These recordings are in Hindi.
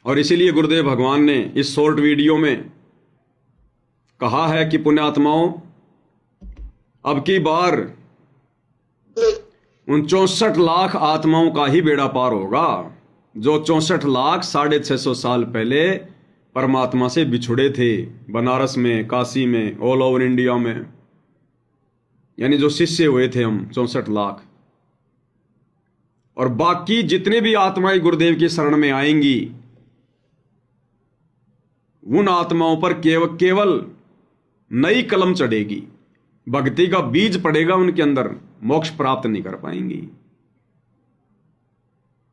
और इसीलिए गुरुदेव भगवान ने इस शॉर्ट वीडियो में कहा है कि पुण्यात्माओं, अब की बार उन 64 लाख आत्माओं का ही बेड़ा पार होगा जो 64 लाख 650 साल पहले परमात्मा से बिछुड़े थे, बनारस में, काशी में, ऑल ओवर इंडिया में। यानी जो शिष्य हुए थे हम 64 लाख। और बाकी जितने भी आत्माएं गुरुदेव की शरण में आएंगी, उन आत्माओं पर केवल नई कलम चढ़ेगी, भक्ति का बीज पड़ेगा उनके अंदर, मोक्ष प्राप्त नहीं कर पाएंगी।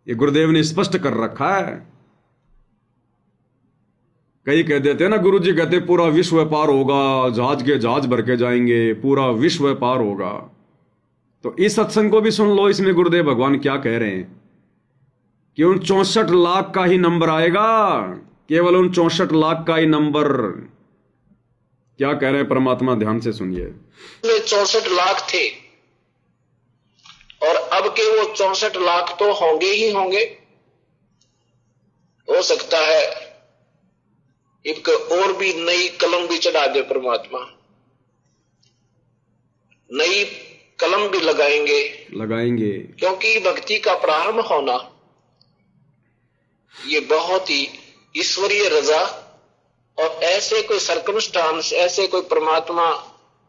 ये गुरुदेव ने स्पष्ट कर रखा है। कई कह देते हैं ना, गुरु जी कहते पूरा विश्व पार होगा, जहाज के जहाज भर के जाएंगे, पूरा विश्व पार होगा। तो इस सत्संग को भी सुन लो, इसमें गुरुदेव भगवान क्या कह रहे हैं कि उन 64 लाख का ही नंबर आएगा, केवल उन 64 लाख का ही नंबर। क्या कह रहे हैं परमात्मा, ध्यान से सुनिए। 64 लाख थे और अब के वो 64 लाख तो होंगे ही होंगे। हो सकता है एक और भी नई कलम भी चढ़ा दे परमात्मा, नई कलम भी लगाएंगे, क्योंकि भक्ति का प्रारंभ होना ये बहुत ही ईश्वरीय रजा, और ऐसे कोई सर्कमस्टांस, ऐसे कोई परमात्मा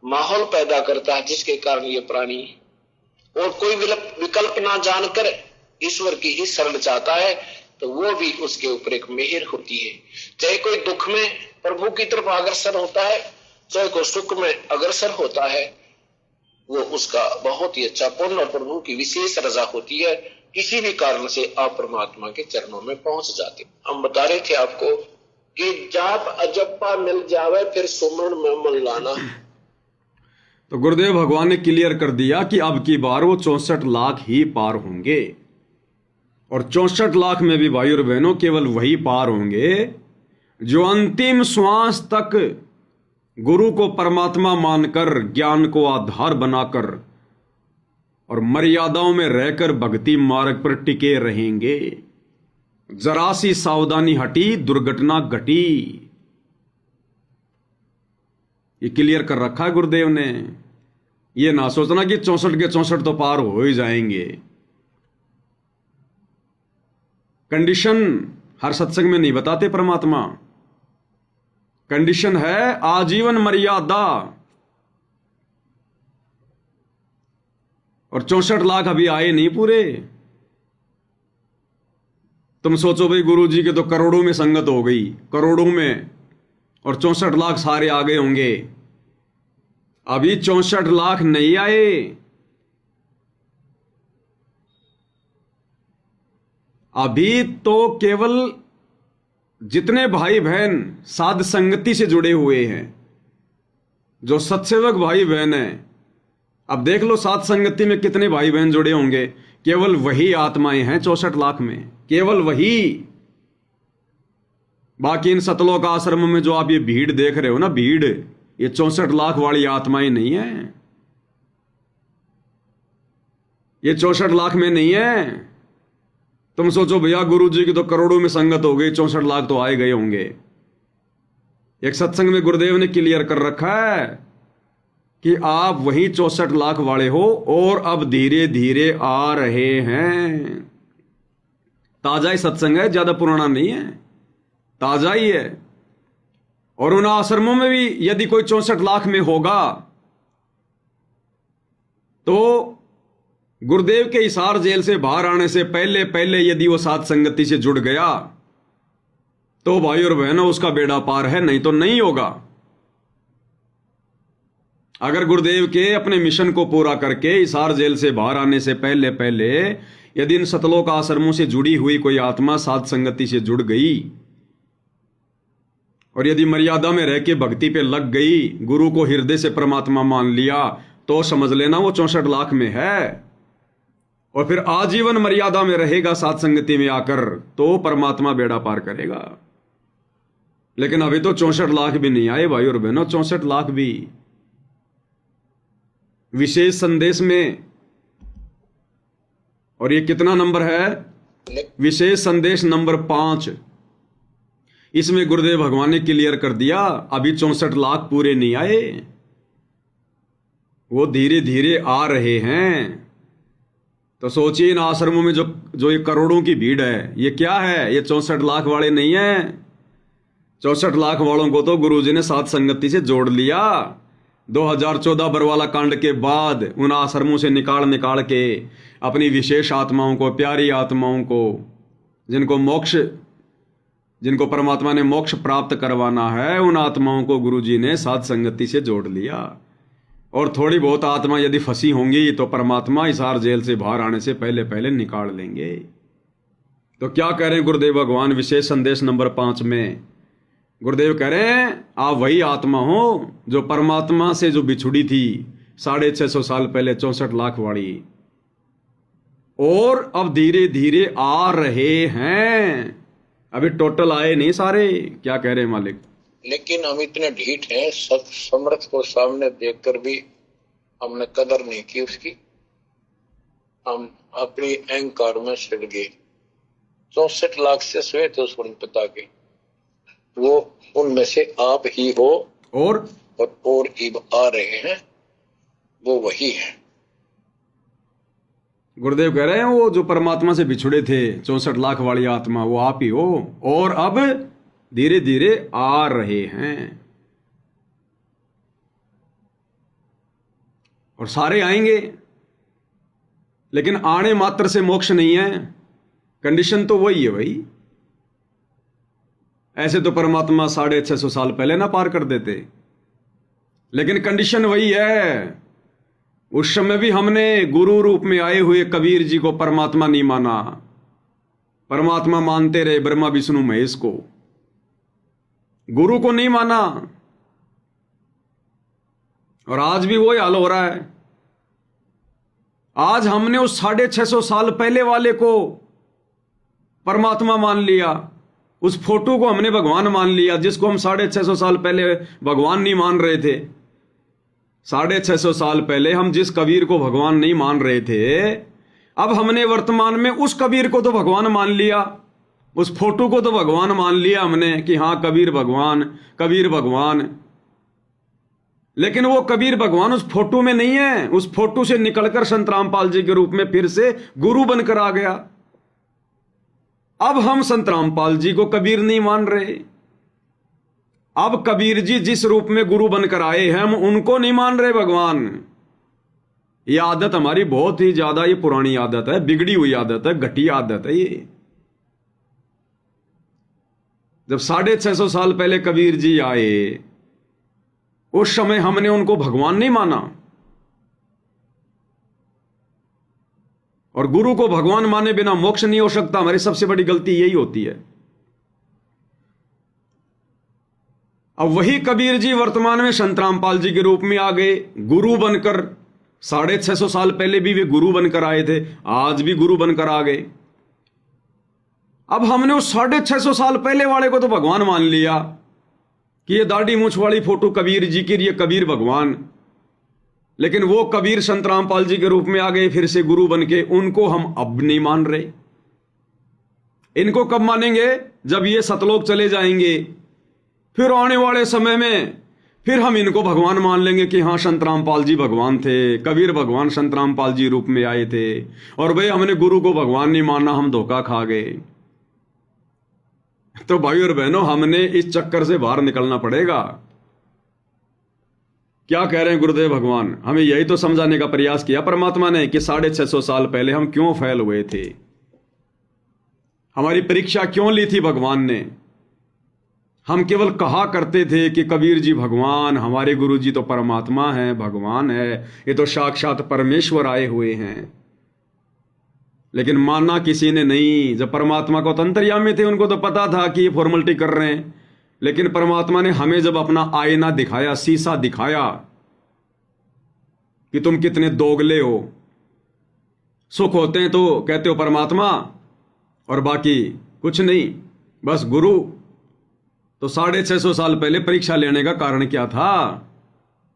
माहौल पैदा करता है जिसके कारण ये प्राणी और कोई विकल्प ना जानकर ईश्वर की ही शरण चाहता है, तो वो भी उसके ऊपर एक मेहर होती है। चाहे कोई दुख में प्रभु की तरफ अग्रसर होता है, चाहे कोई सुख में अग्रसर होता है, वो उसका बहुत ही अच्छा पुण्य और प्रभु की विशेष रजा होती है। किसी भी कारण से आप परमात्मा के चरणों में पहुंच जाते। हम बता रहे थे आपको कि जाप अजप्पा मिल जावे, फिर सुमरण में मन लाना। तो गुरुदेव भगवान ने क्लियर कर दिया कि अब की बार वो 64 लाख ही पार होंगे। और 64 लाख में भी भाई और बहनों केवल वही पार होंगे जो अंतिम श्वास तक गुरु को परमात्मा मानकर, ज्ञान को आधार बनाकर और मर्यादाओं में रहकर भक्ति मार्ग पर टिके रहेंगे। जरा सी सावधानी हटी, दुर्घटना घटी। ये क्लियर कर रखा है गुरुदेव ने। ये ना सोचना कि 64 के 64 तो पार हो ही जाएंगे। कंडीशन हर सत्संग में नहीं बताते परमात्मा। कंडीशन है आजीवन मर्यादा। और 64 लाख अभी आए नहीं पूरे। तुम सोचो भाई, गुरु जी के तो करोड़ों में संगत हो गई, करोड़ों में, और 64 लाख सारे आ गए होंगे। अभी 64 लाख नहीं आए। अभी तो केवल जितने भाई बहन साध संगति से जुड़े हुए हैं, जो सत्सेवक भाई बहन हैं, अब देख लो साध संगति में कितने भाई बहन जुड़े होंगे। केवल वही आत्माएं हैं 64 लाख में, केवल वही। बाकी इन सतलोक आश्रम में जो आप ये भीड़ देख रहे हो ना, भीड़, ये 64 लाख वाली आत्माएं नहीं है। ये 64 लाख में नहीं है। तुम सोचो भैया, गुरु जी की तो करोड़ों में संगत हो गई, 64 लाख तो आए गए होंगे। एक सत्संग में गुरुदेव ने क्लियर कर रखा है कि आप वही 64 लाख वाले हो और अब धीरे धीरे आ रहे हैं। ताजा ही सत्संग है, ज्यादा पुराना नहीं है, ताजा ही है। और उन आश्रमों में भी यदि कोई 64 लाख में होगा तो गुरुदेव के हिसार जेल से बाहर आने से पहले पहले यदि वो साथ संगति से जुड़ गया तो भाई और बहनों उसका बेड़ा पार है, नहीं तो नहीं होगा। अगर गुरुदेव के अपने मिशन को पूरा करके हिसार जेल से बाहर आने से पहले पहले यदि इन सतलोक आश्रमों से जुड़ी हुई कोई आत्मा साध संगति से जुड़ गई और यदि मर्यादा में रह के भक्ति पे लग गई, गुरु को हृदय से परमात्मा मान लिया, तो समझ लेना वो 64 लाख में है। और फिर आजीवन मर्यादा में रहेगा साध संगति में आकर, तो परमात्मा बेड़ा पार करेगा। लेकिन अभी तो 64 लाख भी नहीं आए भाई और बहनों। 64 लाख भी विशेष संदेश में, और ये कितना नंबर है? विशेष संदेश नंबर 5। इसमें गुरुदेव भगवान ने क्लियर कर दिया, अभी 64 लाख पूरे नहीं आए, वो धीरे धीरे आ रहे हैं। तो सोचिए इन आश्रमों में जो ये करोड़ों की भीड़ है, ये क्या है? ये 64 लाख वाले नहीं है। 64 लाख वालों को तो गुरुजी ने साथ संगति से जोड़ लिया। 2014 बरवाला कांड के बाद उन आश्रमों से निकाल के अपनी विशेष आत्माओं को, प्यारी आत्माओं को, जिनको परमात्मा ने मोक्ष प्राप्त करवाना है, उन आत्माओं को गुरुजी ने साथ संगति से जोड़ लिया। और थोड़ी बहुत आत्मा यदि फंसी होंगी तो परमात्मा हिसार जेल से बाहर आने से पहले पहले निकाल लेंगे। तो क्या कह रहे हैं गुरुदेव भगवान विशेष संदेश नंबर 5 में? गुरुदेव कह रहे हैं आप वही आत्मा हो जो परमात्मा से जो बिछुड़ी थी 650 साल पहले, 64 लाख वाली, और अब धीरे धीरे आ रहे हैं। अभी टोटल आए नहीं सारे। क्या कह रहे हैं मालिक? लेकिन हम इतने ढीठ हैं, सब समर्थ को सामने देखकर भी हमने कदर नहीं की उसकी। हम अपनी अहंकार में सड़ गए। 64 लाख से श्वेत उन पिता के, वो उनमें से आप ही हो और अब आ रहे हैं, वो वही है। गुरुदेव कह रहे हैं वो जो परमात्मा से बिछुड़े थे 64 लाख वाली आत्मा, वो आप ही हो और अब धीरे धीरे आ रहे हैं। और सारे आएंगे, लेकिन आने मात्र से मोक्ष नहीं है। कंडीशन तो वही है भाई। ऐसे तो परमात्मा 650 साल पहले ना पार कर देते, लेकिन कंडीशन वही है। उस समय भी हमने गुरु रूप में आए हुए कबीर जी को परमात्मा नहीं माना। परमात्मा मानते रहे ब्रह्मा विष्णु महेश को, गुरु को नहीं माना। और आज भी वही हाल हो रहा है। आज हमने उस 650 साल पहले वाले को परमात्मा मान लिया, उस फोटो को हमने भगवान मान लिया, जिसको हम 650 साल पहले भगवान नहीं मान रहे थे। 650 साल पहले हम जिस कबीर को भगवान नहीं मान रहे थे, अब हमने वर्तमान में उस कबीर को तो भगवान मान लिया, उस फोटो को तो भगवान मान लिया हमने कि हां कबीर भगवान, कबीर भगवान। लेकिन वो कबीर भगवान उस फोटो में नहीं है। उस फोटो से निकलकर संत रामपाल जी के रूप में फिर से गुरु बनकर आ गया। अब हम संत रामपाल जी को कबीर नहीं मान रहे। अब कबीर जी जिस रूप में गुरु बनकर आए हैं, हम उनको नहीं मान रहे भगवान। ये आदत हमारी बहुत ही ज्यादा ये पुरानी आदत है, बिगड़ी हुई आदत है, घटिया आदत है ये। जब 650 साल पहले कबीर जी आए, उस समय हमने उनको भगवान नहीं माना। और गुरु को भगवान माने बिना मोक्ष नहीं हो सकता। हमारी सबसे बड़ी गलती यही होती है। अब वही कबीर जी वर्तमान में संत रामपाल जी के रूप में आ गए, गुरु बनकर। 650 साल पहले भी वे गुरु बनकर आए थे, आज भी गुरु बनकर आ गए। अब हमने उस 650 साल पहले वाले को तो भगवान मान लिया कि ये दाढ़ी मूछ वाली फोटो कबीर जी की, ये कबीर भगवान। लेकिन वो कबीर संत रामपाल जी के रूप में आ गए फिर से गुरु बन के, उनको हम अब नहीं मान रहे। इनको कब मानेंगे? जब ये सतलोक चले जाएंगे, फिर आने वाले समय में फिर हम इनको भगवान मान लेंगे कि हाँ संत रामपाल जी भगवान थे, कबीर भगवान संत रामपाल जी रूप में आए थे। और भाई हमने गुरु को भगवान नहीं माना, हम धोखा खा गए। तो भाई और बहनों, हमने इस चक्कर से बाहर निकलना पड़ेगा। क्या कह रहे हैं गुरुदेव भगवान? हमें यही तो समझाने का प्रयास किया परमात्मा ने कि 650 साल पहले हम क्यों फेल हुए थे, हमारी परीक्षा क्यों ली थी भगवान ने। हम केवल कहा करते थे कि कबीर जी भगवान, हमारे गुरु जी तो परमात्मा है, भगवान है, ये तो साक्षात परमेश्वर आए हुए हैं। लेकिन माना किसी ने नहीं। जब परमात्मा को अंतर्यामी थे, उनको तो पता था कि ये फॉर्मेलिटी कर रहे हैं। लेकिन परमात्मा ने हमें जब अपना आईना दिखाया, शीशा दिखाया कि तुम कितने दोगले हो, सुख होते हैं तो कहते हो परमात्मा और बाकी कुछ नहीं, बस गुरु। तो 650 साल पहले परीक्षा लेने का कारण क्या था?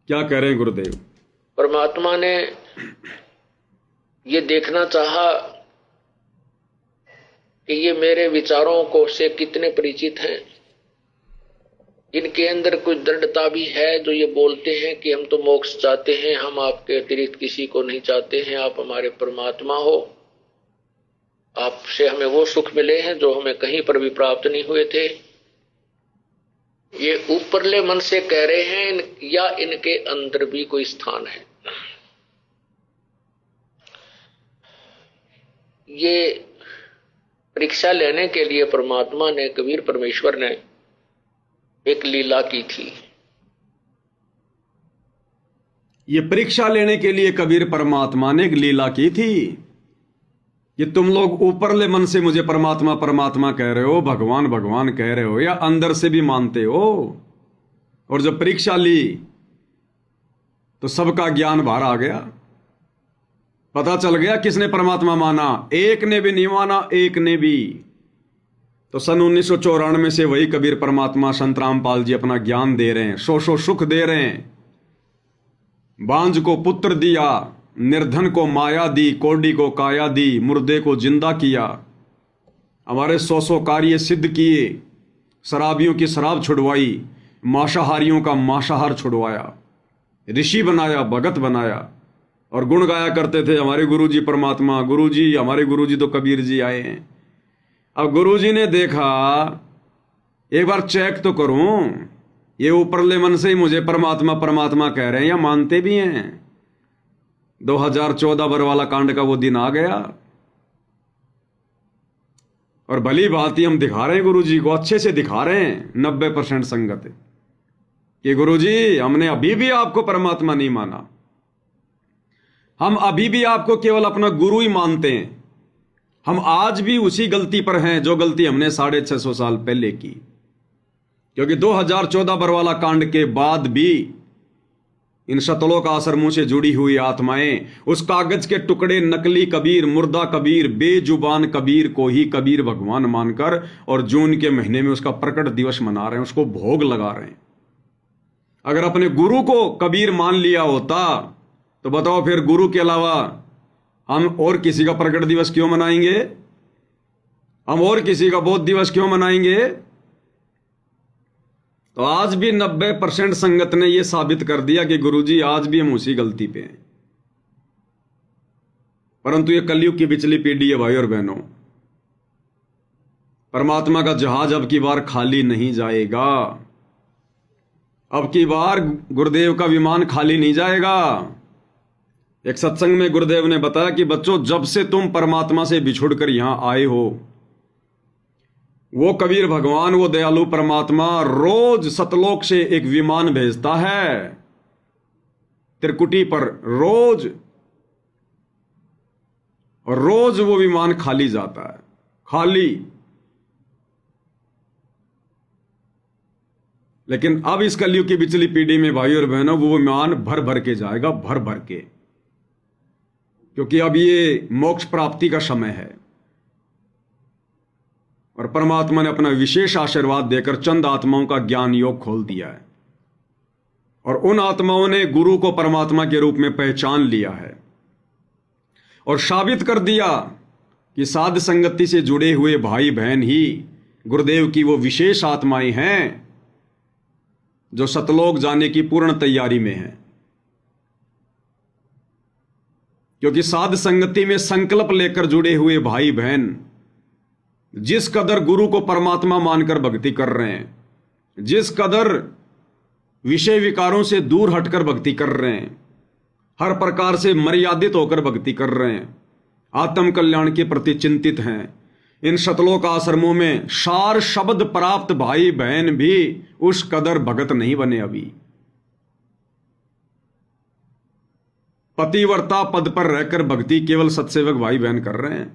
क्या कह रहे हैं गुरुदेव? परमात्मा ने ये देखना चाहा कि ये मेरे विचारों को से कितने परिचित हैं इनके अंदर कुछ दृढ़ता भी है जो ये बोलते हैं कि हम तो मोक्ष चाहते हैं, हम आपके अतिरिक्त किसी को नहीं चाहते हैं, आप हमारे परमात्मा हो, आपसे हमें वो सुख मिले हैं जो हमें कहीं पर भी प्राप्त नहीं हुए थे। ये ऊपरले मन से कह रहे हैं या इनके अंदर भी कोई स्थान है? ये परीक्षा लेने के लिए परमात्मा ने, कबीर परमेश्वर ने एक लीला की थी। ये परीक्षा लेने के लिए कबीर परमात्मा ने एक लीला की थी कि तुम लोग ऊपरले मन से मुझे परमात्मा परमात्मा कह रहे हो, भगवान भगवान कह रहे हो, या अंदर से भी मानते हो। और जब परीक्षा ली तो सबका ज्ञान बाहर आ गया, पता चल गया किसने परमात्मा माना। एक ने भी नहीं माना, एक ने भी। तो सन 1994 से वही कबीर परमात्मा संत रामपाल जी अपना ज्ञान दे रहे हैं, सो सुख दे रहे हैं। बांझ को पुत्र दिया, निर्धन को माया दी, कोडी को काया दी, मुर्दे को जिंदा किया। हमारे 100 कार्य सिद्ध किए, शराबियों की शराब छुड़वाई, मांसाहारियों का मांसाहार छुड़वाया, ऋषि बनाया, भगत बनाया। और गुण गाया करते थे हमारे गुरुजी परमात्मा, गुरुजी हमारे गुरुजी तो कबीर जी आए हैं। अब गुरुजी ने देखा एक बार चेक तो करूं, ये ऊपरले मन से ही मुझे परमात्मा परमात्मा कह रहे हैं या मानते भी हैं। 2014 बरवाला कांड का वो दिन आ गया और भली भांति हम दिखा रहे हैं गुरुजी को, अच्छे से दिखा रहे हैं 90% संगत है कि गुरुजी हमने अभी भी आपको परमात्मा नहीं माना, हम अभी भी आपको केवल अपना गुरु ही मानते हैं। हम आज भी उसी गलती पर हैं जो गलती हमने 650 साल पहले की। क्योंकि 2014 बरवाला कांड के बाद भी इन शतलोक आश्रमों से जुड़ी हुई आत्माएं उस कागज के टुकड़े नकली कबीर, मुर्दा कबीर, बेजुबान कबीर को ही कबीर भगवान मानकर और जून के महीने में उसका प्रकट दिवस मना रहे हैं, उसको भोग लगा रहे हैं। अगर अपने गुरु को कबीर मान लिया होता तो बताओ फिर गुरु के अलावा हम और किसी का प्रकट दिवस क्यों मनाएंगे, हम और किसी का बोध दिवस क्यों मनाएंगे। तो आज भी 90% संगत ने यह साबित कर दिया कि गुरुजी आज भी हम उसी गलती पे हैं। परंतु ये कलयुग की पिछली पीढ़ी है भाई और बहनों, परमात्मा का जहाज अब की बार खाली नहीं जाएगा। अब की बार गुरुदेव का विमान खाली नहीं जाएगा। एक सत्संग में गुरुदेव ने बताया कि बच्चों, जब से तुम परमात्मा से बिछुड़कर यहां आए हो, वो कबीर भगवान, वो दयालु परमात्मा रोज सतलोक से एक विमान भेजता है त्रिकुटी पर, रोज, और रोज वो विमान खाली जाता है, खाली। लेकिन अब इस कलयुग की पिछली पीढ़ी में भाई और बहनों वो विमान भर भर के जाएगा, भर भर के, क्योंकि अब ये मोक्ष प्राप्ति का समय है। और परमात्मा ने अपना विशेष आशीर्वाद देकर चंद आत्माओं का ज्ञान योग खोल दिया है और उन आत्माओं ने गुरु को परमात्मा के रूप में पहचान लिया है और साबित कर दिया कि साध संगति से जुड़े हुए भाई बहन ही गुरुदेव की वो विशेष आत्माएं हैं जो सतलोक जाने की पूर्ण तैयारी में हैं। क्योंकि साध संगति में संकल्प लेकर जुड़े हुए भाई बहन जिस कदर गुरु को परमात्मा मानकर भक्ति कर रहे हैं, जिस कदर विषय विकारों से दूर हटकर भक्ति कर रहे हैं, हर प्रकार से मर्यादित होकर भक्ति कर रहे हैं, आत्म कल्याण के प्रति चिंतित हैं, इन शतलोक आश्रमों में सार शब्द प्राप्त भाई बहन भी उस कदर भगत नहीं बने। अभी पतिव्रता पद पर रहकर भक्ति केवल सत्सेवक भाई बहन कर रहे हैं।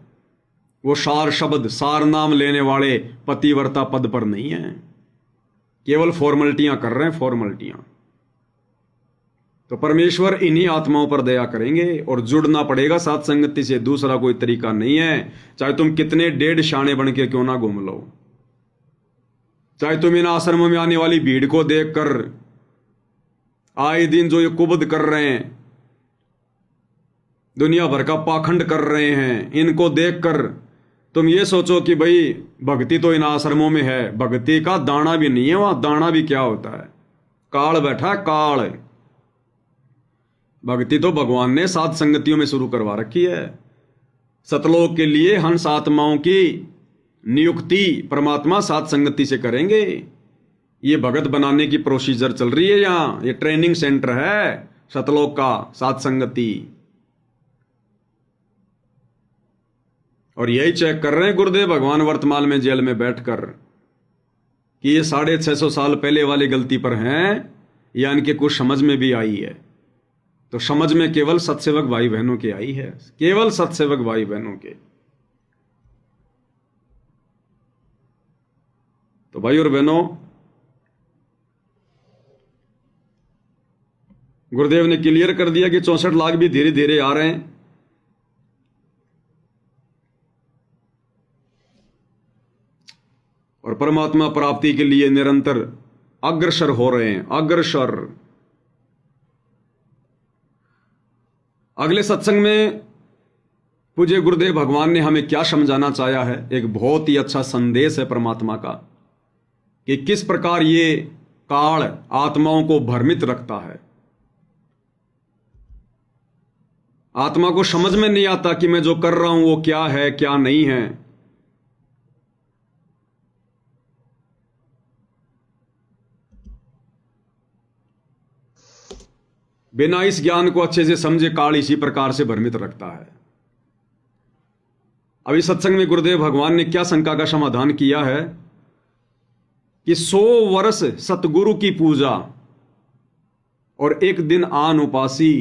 वो सार शब्द, सार नाम लेने वाले पतिव्रता पद पर नहीं है, केवल फॉर्मेलिटियां कर रहे हैं, फॉर्मेलिटियां। तो परमेश्वर इन्हीं आत्माओं पर दया करेंगे और जुड़ना पड़ेगा साथ संगति से, दूसरा कोई तरीका नहीं है। चाहे तुम कितने डेढ़ शाणे बन के क्यों ना घूम लो, चाहे तुम इन आश्रमों में आने वाली भीड़ को देखकर आए दिन जो ये कुबद कर रहे हैं, दुनिया भर का पाखंड कर रहे हैं, इनको देखकर तुम ये सोचो कि भाई भक्ति तो इन आश्रमों में है, भक्ति का दाना भी नहीं है वहां। दाना भी क्या होता है? काल बैठा है, काल। भक्ति तो भगवान ने सात संगतियों में शुरू करवा रखी है। सतलोक के लिए हंस आत्माओं की नियुक्ति परमात्मा सात संगति से करेंगे। ये भगत बनाने की प्रोसीजर चल रही है यहां। ये ट्रेनिंग सेंटर है सतलोक का, सात संगति। और यही चेक कर रहे हैं गुरुदेव भगवान वर्तमान में जेल में बैठकर कि ये 650 साल पहले वाली गलती पर हैं या इनके कुछ समझ में भी आई है। तो समझ में केवल सत्सेवक भाई बहनों के आई है, केवल सत्सेवक भाई बहनों के। तो भाई और बहनों, गुरुदेव ने क्लियर कर दिया कि 64 लाख भी धीरे धीरे आ रहे हैं। और परमात्मा प्राप्ति के लिए निरंतर अग्रसर हो रहे हैं, अग्रसर। अगले सत्संग में पूज्य गुरुदेव भगवान ने हमें क्या समझाना चाहा है? एक बहुत ही अच्छा संदेश है परमात्मा का कि किस प्रकार ये काल आत्माओं को भ्रमित रखता है। आत्मा को समझ में नहीं आता कि मैं जो कर रहा हूं वो क्या है, क्या नहीं है। बिना इस ज्ञान को अच्छे से समझे काल इसी प्रकार से भ्रमित रखता है। अभी सत्संग में गुरुदेव भगवान ने क्या शंका का समाधान किया है कि 100 वर्ष सतगुरु की पूजा और एक दिन आन उपासी,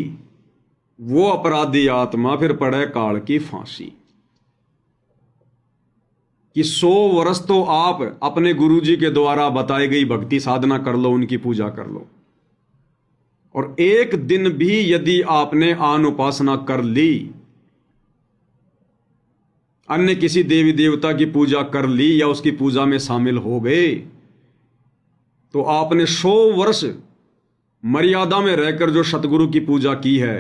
वो अपराधी आत्मा फिर पड़े काल की फांसी। कि 100 वर्ष तो आप अपने गुरुजी के द्वारा बताई गई भक्ति साधना कर लो, उनकी पूजा कर लो, और एक दिन भी यदि आपने आन उपासना कर ली, अन्य किसी देवी देवता की पूजा कर ली या उसकी पूजा में शामिल हो गए, तो आपने 100 वर्ष मर्यादा में रहकर जो सतगुरु की पूजा की है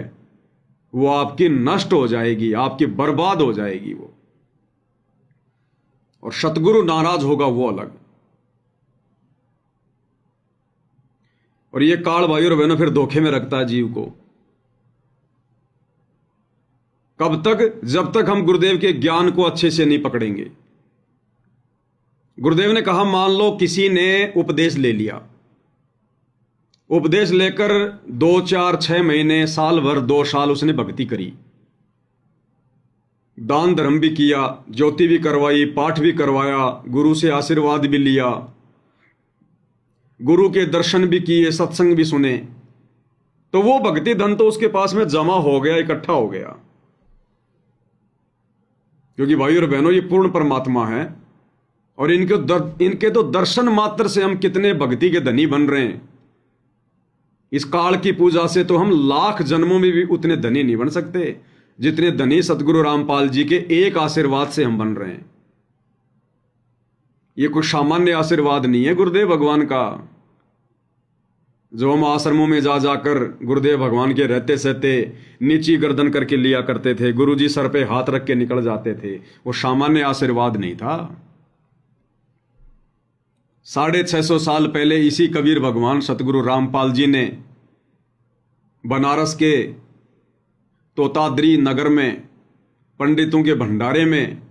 वो आपकी नष्ट हो जाएगी, आपकी बर्बाद हो जाएगी वो। और सतगुरु नाराज होगा वो अलग। और ये काल भाई और बहनों फिर धोखे में रखता है जीव को। कब तक? जब तक हम गुरुदेव के ज्ञान को अच्छे से नहीं पकड़ेंगे। गुरुदेव ने कहा, मान लो किसी ने उपदेश ले लिया, उपदेश लेकर 2, 4, 6 महीने, साल भर, 2 साल उसने भक्ति करी, दान धर्म भी किया, ज्योति भी करवाई, पाठ भी करवाया, गुरु से आशीर्वाद भी लिया, गुरु के दर्शन भी किए, सत्संग भी सुने, तो वो भक्ति धन तो उसके पास में जमा हो गया, इकट्ठा हो गया। क्योंकि भाई और बहनों, ये पूर्ण परमात्मा है और इनके तो दर्शन मात्र से हम कितने भक्ति के धनी बन रहे हैं। इस काल की पूजा से तो हम लाख जन्मों में भी उतने धनी नहीं बन सकते जितने धनी सतगुरु रामपाल जी के एक आशीर्वाद से हम बन रहे हैं। ये कोई सामान्य आशीर्वाद नहीं है गुरुदेव भगवान का, जो हम आश्रमों में जा जाकर गुरुदेव भगवान के रहते सहते नीची गर्दन करके लिया करते थे, गुरुजी सर पे हाथ रख के निकल जाते थे। वो सामान्य आशीर्वाद नहीं था। 650 साल पहले इसी कबीर भगवान सतगुरु रामपाल जी ने बनारस के तोताद्री नगर में पंडितों के भंडारे में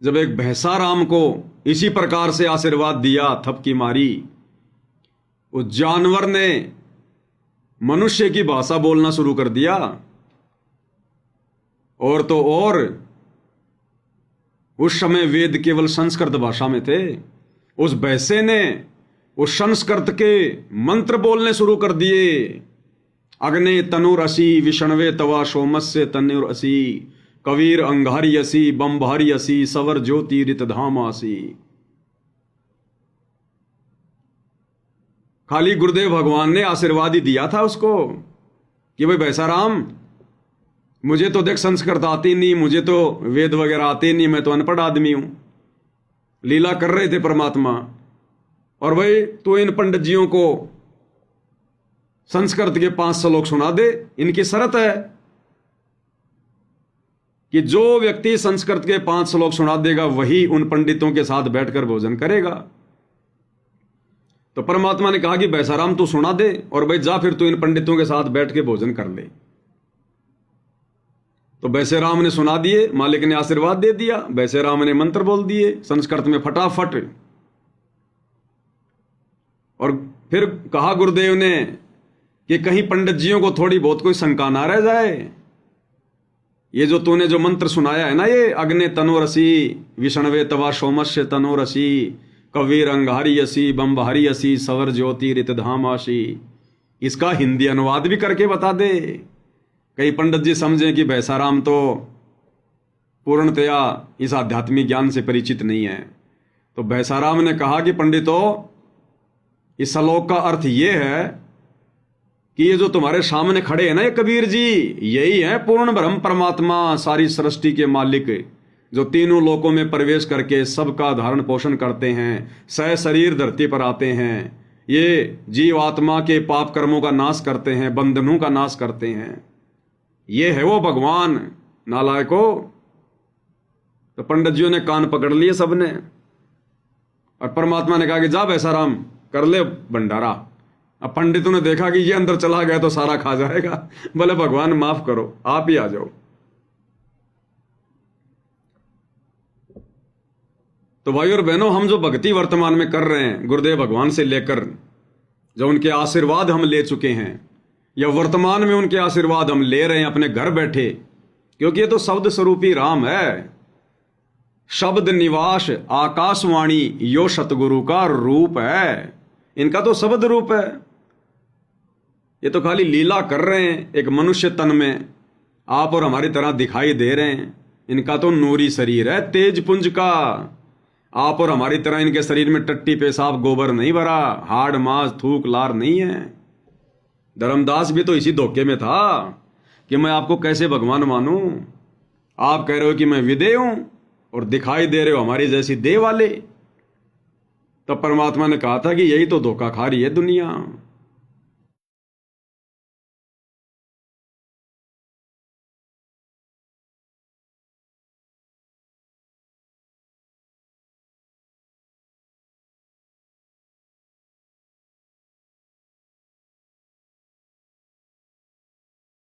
जब एक भैंसाराम को इसी प्रकार से आशीर्वाद दिया, थपकी मारी, उस जानवर ने मनुष्य की भाषा बोलना शुरू कर दिया। और तो और उस समय वेद केवल संस्कृत भाषा में थे। उस भैंसे ने उस संस्कृत के मंत्र बोलने शुरू कर दिए। अग्ने तनुर असी विष्णवे तवा सोमस्य तनुर असी, कबीर अंगारी असी बम्भारी असी, सवर ज्योति रितधाम आसी। खाली गुरुदेव भगवान ने आशीर्वाद ही दिया था उसको कि भाई भैंसाराम, मुझे तो देख संस्कृत आती नहीं, मुझे तो वेद वगैरह आते नहीं, मैं तो अनपढ़ आदमी हूं। लीला कर रहे थे परमात्मा। और भाई तू इन पंडित जियों को संस्कृत के 5 श्लोक सुना दे, इनकी शर्त है कि जो व्यक्ति संस्कृत के 5 श्लोक सुना देगा वही उन पंडितों के साथ बैठकर भोजन करेगा। तो परमात्मा ने कहा कि बैसाराम तू सुना दे और भाई जा फिर तू इन पंडितों के साथ बैठ के भोजन कर ले। तो बैसेराम ने सुना दिए, मालिक ने आशीर्वाद दे दिया, बैसेराम ने मंत्र बोल दिए संस्कृत में फटाफट। और फिर कहा गुरुदेव ने कि कहीं पंडित जियों को थोड़ी बहुत कोई शंका ना रह जाए, ये जो तूने जो मंत्र सुनाया है ना, ये अग्नि तनोरसी विष्णवे तवा सोमस्य तनोरसी कवीर अंगारियसी बम्बहरियसी सवर ज्योति रितधामासी, इसका हिंदी अनुवाद भी करके बता दे। कई पंडित जी समझें कि बैसाराम तो पूर्णतया इस आध्यात्मिक ज्ञान से परिचित नहीं है। तो बैसाराम ने कहा कि पंडितों, इस श्लोक का अर्थ ये है कि ये जो तुम्हारे सामने खड़े हैं ना, ये कबीर जी, यही है पूर्ण ब्रह्म परमात्मा, सारी सृष्टि के मालिक, जो तीनों लोकों में प्रवेश करके सबका धारण पोषण करते हैं, सह शरीर धरती पर आते हैं, ये जीव आत्मा के पाप कर्मों का नाश करते हैं, बंधनों का नाश करते हैं, ये है वो भगवान। नालायको। तो पंडित जियों ने कान पकड़ लिए सबने, और परमात्मा ने कहा कि जा बैसाराम कर ले भंडारा। अब पंडितों ने देखा कि ये अंदर चला गया तो सारा खा जाएगा, बोले भगवान माफ करो, आप ही आ जाओ। तो भाई और बहनों, हम जो भक्ति वर्तमान में कर रहे हैं गुरुदेव भगवान से लेकर, जो उनके आशीर्वाद हम ले चुके हैं या वर्तमान में उनके आशीर्वाद हम ले रहे हैं अपने घर बैठे, क्योंकि ये तो शब्द स्वरूपी राम है। शब्द निवास आकाशवाणी यो सतगुरु का रूप है, इनका तो शब्द रूप है। ये तो खाली लीला कर रहे हैं एक मनुष्य तन में, आप और हमारी तरह दिखाई दे रहे हैं। इनका तो नूरी शरीर है, तेज पुंज का। आप और हमारी तरह इनके शरीर में टट्टी पेशाब गोबर नहीं भरा, हाड़ मांस थूक लार नहीं है। धर्मदास भी तो इसी धोखे में था कि मैं आपको कैसे भगवान मानूं। आप कह रहे हो कि मैं विदेह हूं और दिखाई दे रहे हो हमारी जैसी देह वाले। तब परमात्मा ने कहा था कि यही तो धोखा खा रही है दुनिया।